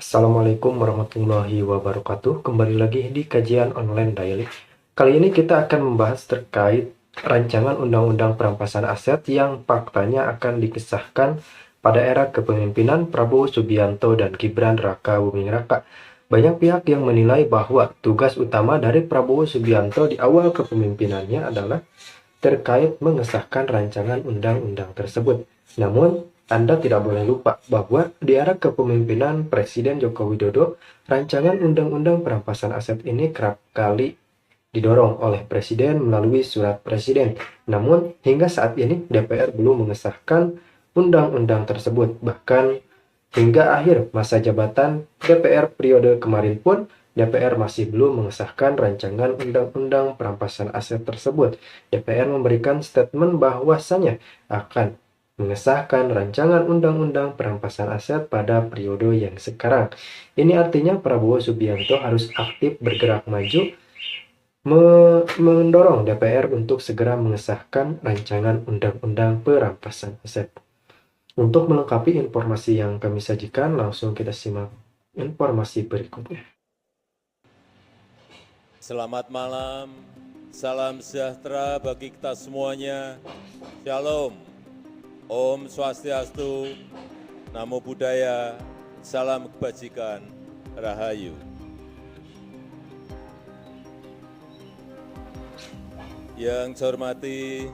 Assalamualaikum warahmatullahi wabarakatuh. Kembali lagi di kajian online daily. Kali ini kita akan membahas terkait rancangan undang-undang perampasan aset yang faktanya akan dikesahkan pada era kepemimpinan Prabowo Subianto dan Gibran Raka Buming Raka. Banyak pihak yang menilai bahwa tugas utama dari Prabowo Subianto di awal kepemimpinannya adalah terkait mengesahkan rancangan undang-undang tersebut. Namun, Anda tidak boleh lupa bahwa di era kepemimpinan Presiden Joko Widodo, rancangan undang-undang perampasan aset ini kerap kali didorong oleh Presiden melalui surat Presiden. Namun, hingga saat ini DPR belum mengesahkan undang-undang tersebut. Bahkan hingga akhir masa jabatan DPR periode kemarin pun, DPR masih belum mengesahkan rancangan undang-undang perampasan aset tersebut. DPR memberikan statement bahwasannya akan mengesahkan rancangan undang-undang perampasan aset pada periode yang sekarang. Ini artinya Prabowo Subianto harus aktif bergerak maju mendorong DPR untuk segera mengesahkan rancangan undang-undang perampasan aset. Untuk melengkapi informasi yang kami sajikan, langsung kita simak informasi berikutnya. Selamat malam, salam sejahtera bagi kita semuanya. Shalom, Om Swastiastu, Namo Buddhaya, salam kebajikan, Rahayu. Yang saya hormati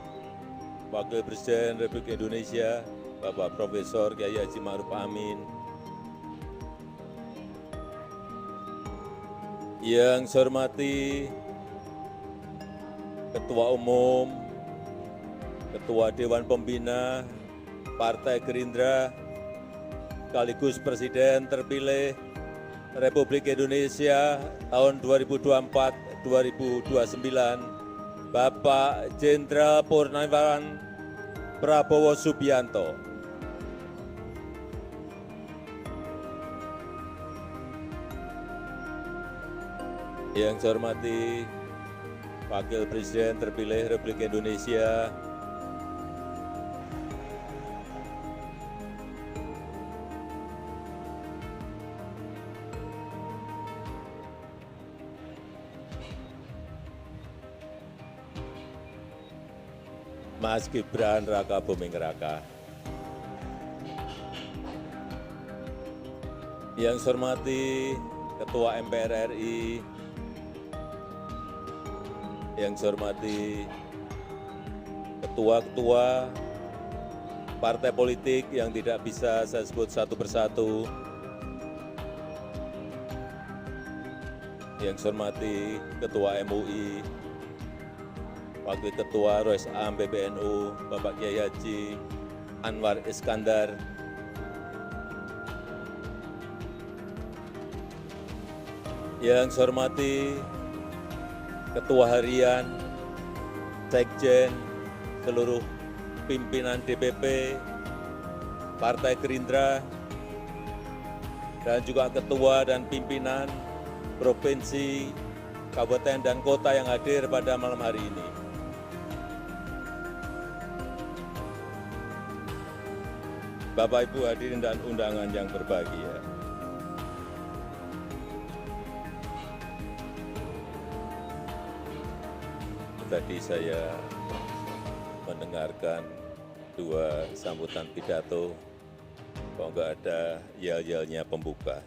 Wakil Presiden Republik Indonesia, Bapak Profesor Kiai Haji Ma'ruf Amin. Yang saya hormati Ketua Umum, Ketua Dewan Pembina Partai Gerindra, sekaligus Presiden terpilih Republik Indonesia tahun 2024-2029, Bapak Jenderal Purnawirawan Prabowo Subianto. Yang saya hormati Wakil Presiden terpilih Republik Indonesia, Mas Gibran Raka Buming Raka. Yang saya hormati Ketua MPR RI, yang saya hormati ketua-ketua partai politik yang tidak bisa saya sebut satu persatu, yang saya hormati Ketua MUI, Wakil Ketua Rois Am PBNU, Bapak Kiai Haji Anwar Iskandar, yang saya hormati Ketua Harian, Sekjen, seluruh pimpinan DPP, Partai Gerindra, dan juga Ketua dan pimpinan Provinsi, Kabupaten, dan Kota yang hadir pada malam hari ini. Bapak, Ibu hadirin dan undangan yang berbahagia. Tadi saya mendengarkan dua sambutan pidato, kok nggak ada yel-yelnya pembuka.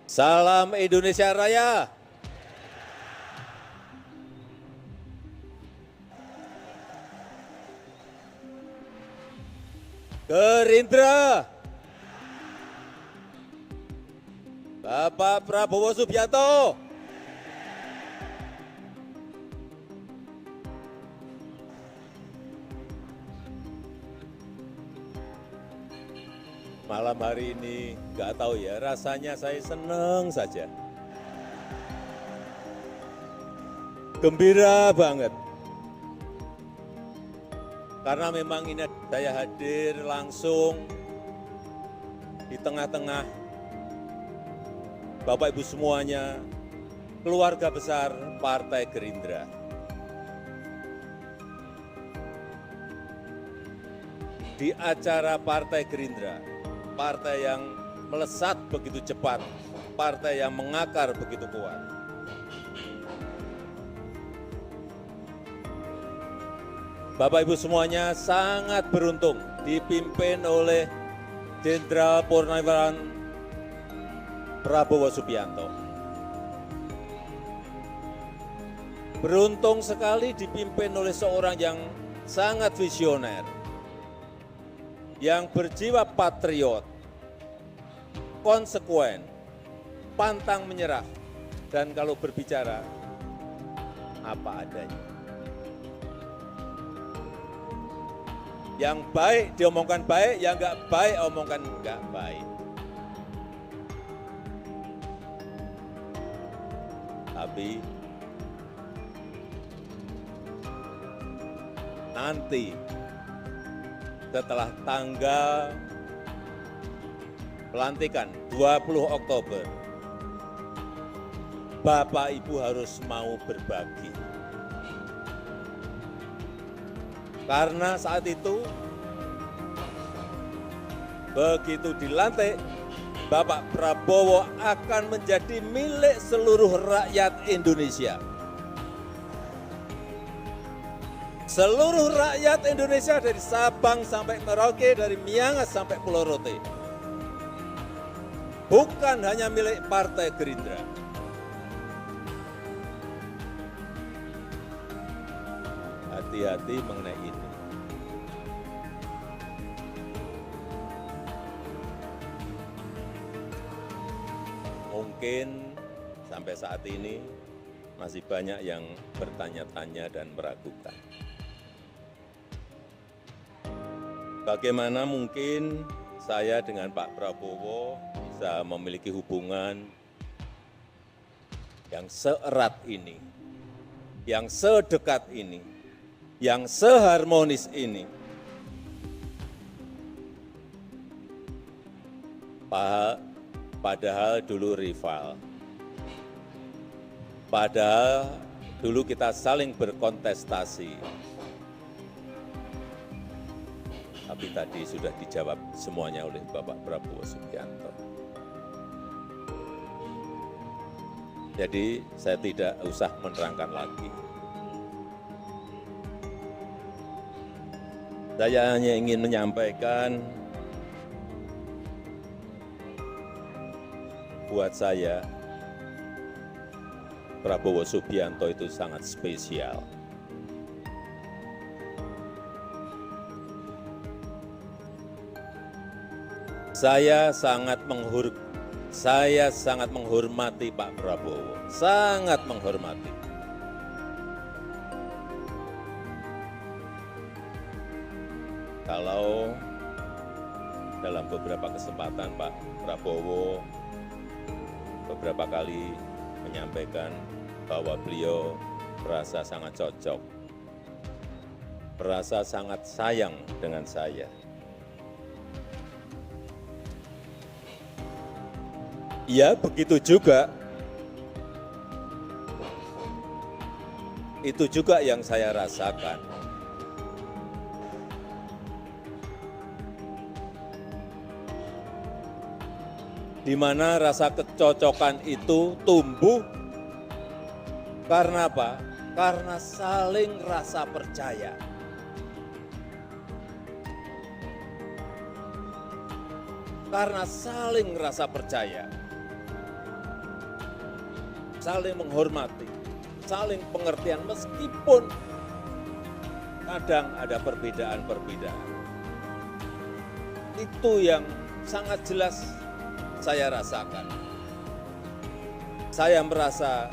Salam Indonesia Raya. Gerindra. Bapak Prabowo Subianto. Malam hari ini nggak tahu ya, rasanya saya senang saja. Gembira banget. Karena memang ini saya hadir langsung di tengah-tengah Bapak Ibu semuanya, keluarga besar Partai Gerindra. di acara Partai Gerindra, partai yang melesat begitu cepat, partai yang mengakar begitu kuat. Bapak Ibu semuanya sangat beruntung dipimpin oleh Jenderal Purnawirawan Prabowo Subianto. Beruntung sekali dipimpin oleh seorang yang sangat visioner, yang berjiwa patriot, konsekuen, pantang menyerah, dan kalau berbicara apa adanya. Yang baik diomongkan baik, yang enggak baik omongkan enggak baik. Tapi nanti setelah tanggal pelantikan 20 Oktober, Bapak Ibu harus mau berbagi. Karena saat itu, begitu dilantik, Bapak Prabowo akan menjadi milik seluruh rakyat Indonesia. Seluruh rakyat Indonesia dari Sabang sampai Merauke, dari Miangas sampai Pulau Rote. Bukan hanya milik Partai Gerindra. Hati-hati mengenai ini. Mungkin sampai saat ini masih banyak yang bertanya-tanya dan meragukan. Bagaimana mungkin saya dengan Pak Prabowo bisa memiliki hubungan yang seerat ini, yang sedekat ini, yang seharmonis ini. Padahal dulu rival. Padahal dulu kita saling berkontestasi. Tapi tadi sudah dijawab semuanya oleh Bapak Prabowo Subianto. Jadi saya tidak usah menerangkan lagi. Saya hanya ingin menyampaikan buat saya, Prabowo Subianto itu sangat spesial. Saya sangat menghormati Pak Prabowo, sangat menghormati. Kalau dalam beberapa kesempatan Pak Prabowo beberapa kali menyampaikan bahwa beliau merasa sangat cocok, merasa sangat sayang dengan saya. Ya, begitu juga. Itu juga yang saya rasakan. Di mana rasa kecocokan itu tumbuh karena apa? Karena saling rasa percaya. Karena saling rasa percaya. Saling menghormati, saling pengertian meskipun kadang ada perbedaan-perbedaan. Itu yang sangat jelas saya rasakan. Saya merasa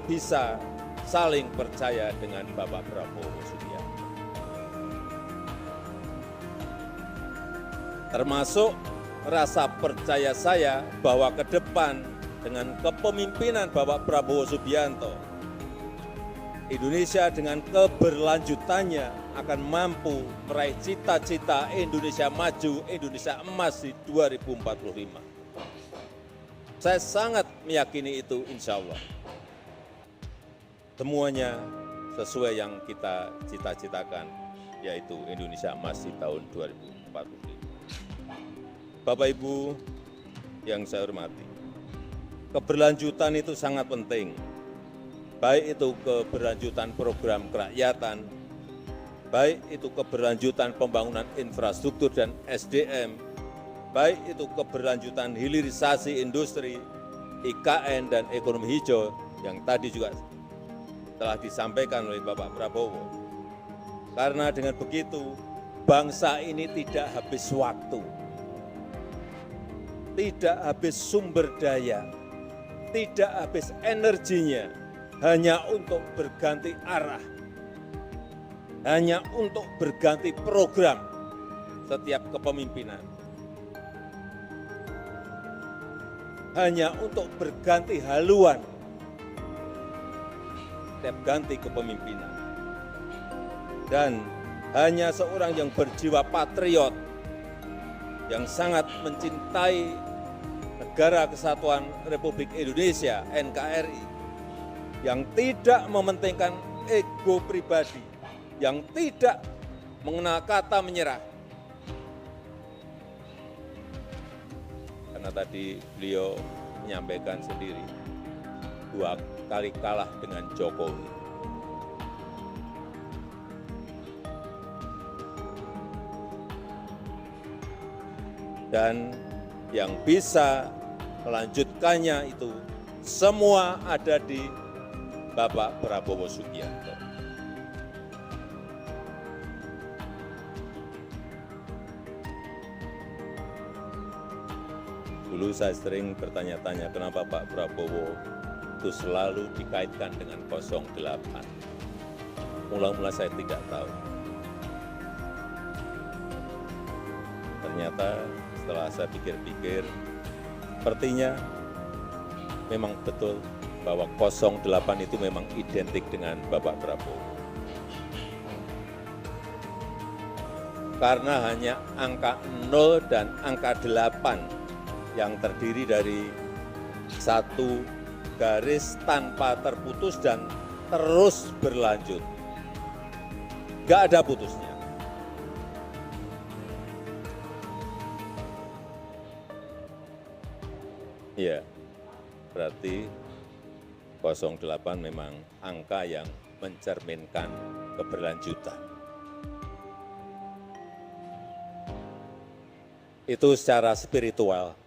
bisa saling percaya dengan Bapak Prabowo Subianto. Termasuk rasa percaya saya bahwa ke depan dengan kepemimpinan Bapak Prabowo Subianto, Indonesia dengan keberlanjutannya akan mampu meraih cita-cita Indonesia maju, Indonesia emas di 2045. Saya sangat meyakini itu, insya Allah. Semuanya sesuai yang kita cita-citakan, yaitu Indonesia Emas di tahun 2045. Bapak Ibu yang saya hormati, keberlanjutan itu sangat penting, baik itu keberlanjutan program kerakyatan, baik itu keberlanjutan pembangunan infrastruktur dan SDM, baik itu keberlanjutan hilirisasi industri, IKN, dan ekonomi hijau yang tadi juga telah disampaikan oleh Bapak Prabowo. Karena dengan begitu, bangsa ini tidak habis waktu, tidak habis sumber daya, tidak habis energinya hanya untuk berganti arah, hanya untuk berganti program setiap kepemimpinan, hanya untuk berganti haluan setiap ganti kepemimpinan. Dan hanya seorang yang berjiwa patriot, yang sangat mencintai Negara Kesatuan Republik Indonesia, NKRI, yang tidak mementingkan ego pribadi, yang tidak mengenal kata menyerah. Karena tadi beliau menyampaikan sendiri, 2 kali kalah dengan Jokowi. Dan yang bisa melanjutkannya itu semua ada di Bapak Prabowo Subianto. Dulu saya sering bertanya-tanya kenapa Pak Prabowo itu selalu dikaitkan dengan 08. Mula-mula saya tidak tahu. Ternyata setelah saya pikir-pikir, sepertinya memang betul bahwa 08 itu memang identik dengan Bapak Prabowo. Karena hanya angka 0 dan angka 8 yang terdiri dari satu garis tanpa terputus dan terus berlanjut. Nggak ada putusnya. Ya, berarti 08 memang angka yang mencerminkan keberlanjutan. Itu secara spiritual.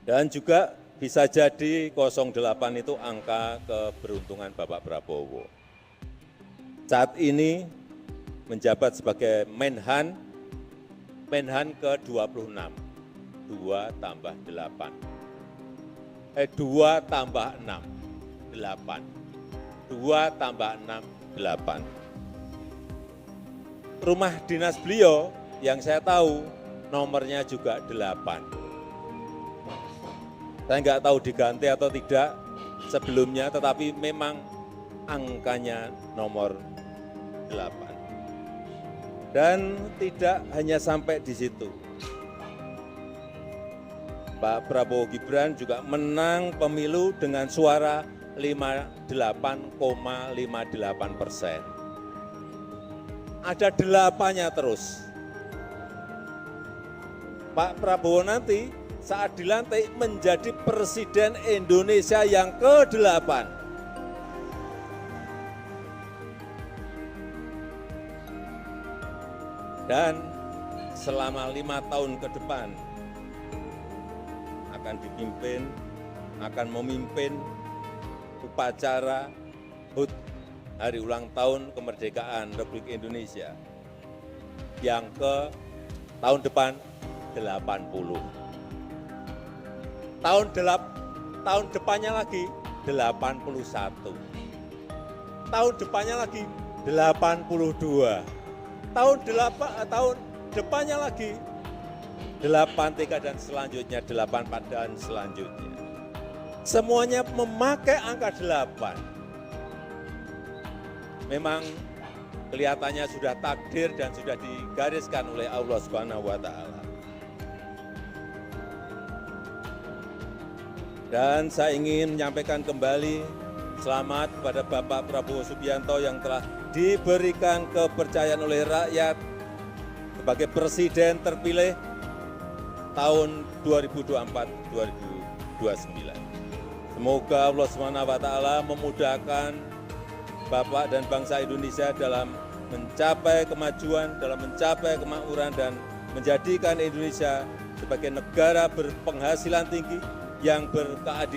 Dan juga bisa jadi 08 itu angka keberuntungan Bapak Prabowo. Saat ini menjabat sebagai Menhan ke-26, 2 tambah 8. 2 tambah 6, 8. 2 tambah 6, 8. Rumah dinas beliau yang saya tahu nomornya juga 8. Saya nggak tahu diganti atau tidak sebelumnya, tetapi memang angkanya nomor 8. Dan tidak hanya sampai di situ. Pak Prabowo Gibran juga menang pemilu dengan suara 58,58%. Ada 8-nya terus. Pak Prabowo nanti saat dilantik menjadi Presiden Indonesia yang ke-8. Dan selama 5 tahun ke depan akan memimpin upacara HUT Hari Ulang Tahun Kemerdekaan Republik Indonesia yang ke tahun depan 80. Tahun depannya lagi 81. Tahun depannya lagi 82. Tahun depannya lagi 83 dan selanjutnya 84 dan selanjutnya. Semuanya memakai angka 8. Memang kelihatannya sudah takdir dan sudah digariskan oleh Allah Subhanahu wa taala. Dan saya ingin menyampaikan kembali selamat kepada Bapak Prabowo Subianto yang telah diberikan kepercayaan oleh rakyat sebagai Presiden terpilih tahun 2024-2029. Semoga Allah SWT memudahkan Bapak dan bangsa Indonesia dalam mencapai kemajuan, dalam mencapai kemakmuran, dan menjadikan Indonesia sebagai negara berpenghasilan tinggi yang berkeadilan.